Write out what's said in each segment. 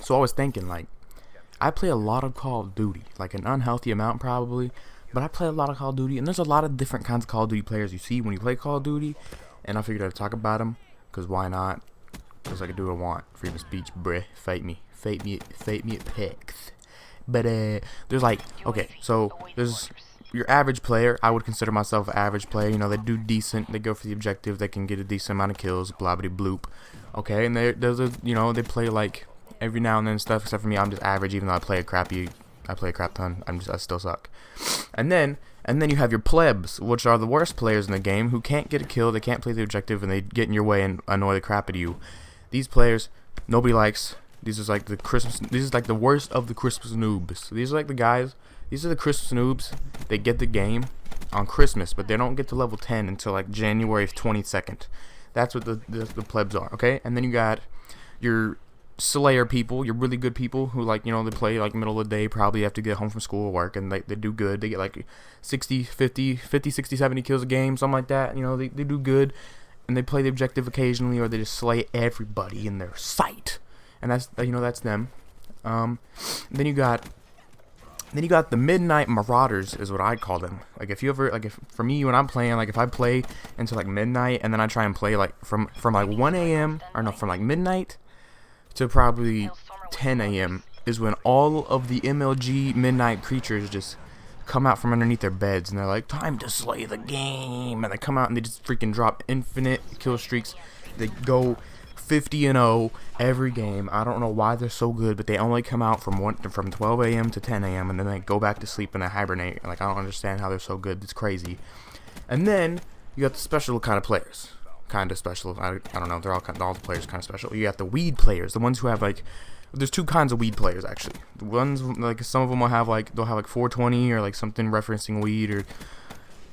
So I was thinking, like, I play a lot of Call of Duty, like an unhealthy amount probably, but I play a lot of Call of Duty, and there's a lot of different kinds of Call of Duty players you see when you play Call of Duty, and I figured I'd talk about them, because why not? Because I can do what I want. Freedom of speech, bruh. Fight me at PAX. But, there's like, okay, so there's your average player. I would consider myself an average player. You know, they do decent, they go for the objective, they can get a decent amount of kills, blah, blah, bloop. Okay, and there's a, you know, they play like every now and then stuff, except for me, I'm just average, even though I play a crap ton. I still suck. And then you have your plebs, which are the worst players in the game, who can't get a kill, they can't play the objective, and they get in your way and annoy the crap out of you. These players, nobody likes. These is like the worst of the Christmas noobs. These are like the guys. These are the Christmas noobs. They get the game on Christmas, but they don't get to level 10 until like January 22nd. That's what the plebs are. Okay, and then you got your Slayer people, your really good people who, like, you know, they play like middle of the day, probably have to get home from school or work, and they do good. They get like 60, 50, 60, 70 kills a game, something like that. You know, they do good, and they play the objective occasionally, or they just slay everybody in their sight. And that's, you know, that's them. Then you got the Midnight Marauders, is what I'd call them. Like, if you ever, like, if for me, when I'm playing, like, if I play until like midnight, and then I try and play like from like 1 a.m. or no, from like midnight to probably 10 a.m. is when all of the MLG midnight creatures just come out from underneath their beds, and they're like, time to slay the game, and they come out and they just freaking drop infinite kill streaks. They go 50-0 every game. I don't know why they're so good, but they only come out from 12 a.m. to 10 a.m. and then they go back to sleep and they hibernate. Like, I don't understand how they're so good. It's crazy. And then you got the special kind of players. Kind of special. I don't know. They're all the players kind of special. You got the weed players, the ones who have like. There's two kinds of weed players actually. The ones, like, some of them will have like, they'll have like 420 or like something referencing weed or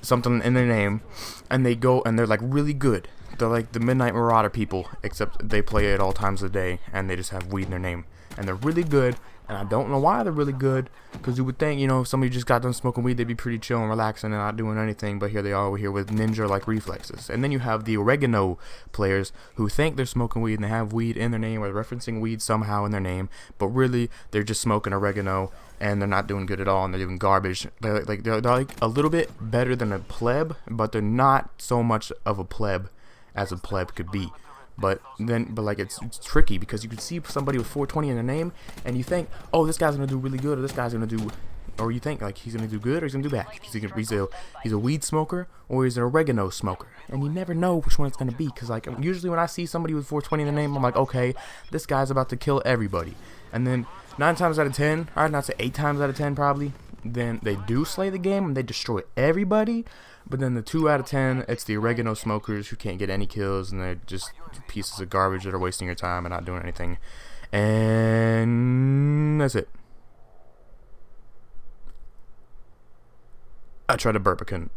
something in their name, and they go and they're like really good. They're like the Midnight Marauder people, except they play at all times of the day, and they just have weed in their name, and they're really good. And I don't know why they're really good, because you would think, you know, if somebody just got done smoking weed, they'd be pretty chill and relaxing and not doing anything, but here they are over here with ninja-like reflexes. And then you have the oregano players who think they're smoking weed and they have weed in their name, or referencing weed somehow in their name, but really they're just smoking oregano and they're not doing good at all, and they're doing garbage. They're like a little bit better than a pleb, but they're not so much of a pleb as a pleb could be. But like, it's tricky, because you can see somebody with 420 in their name, and you think, oh, this guy's gonna do really good, or this guy's gonna do, or you think like he's gonna do good or he's gonna do bad. He's a weed smoker or he's an oregano smoker, and you never know which one it's gonna be. Because like, usually when I see somebody with 420 in their name, I'm like, okay, this guy's about to kill everybody. And then 9 times out of 10, or not say 8 times out of 10 probably, then they do slay the game and they destroy everybody. But then the 2 out of 10, it's the oregano smokers who can't get any kills, and they're just pieces of garbage that are wasting your time and not doing anything. And that's it. I tried to burp, I couldn't.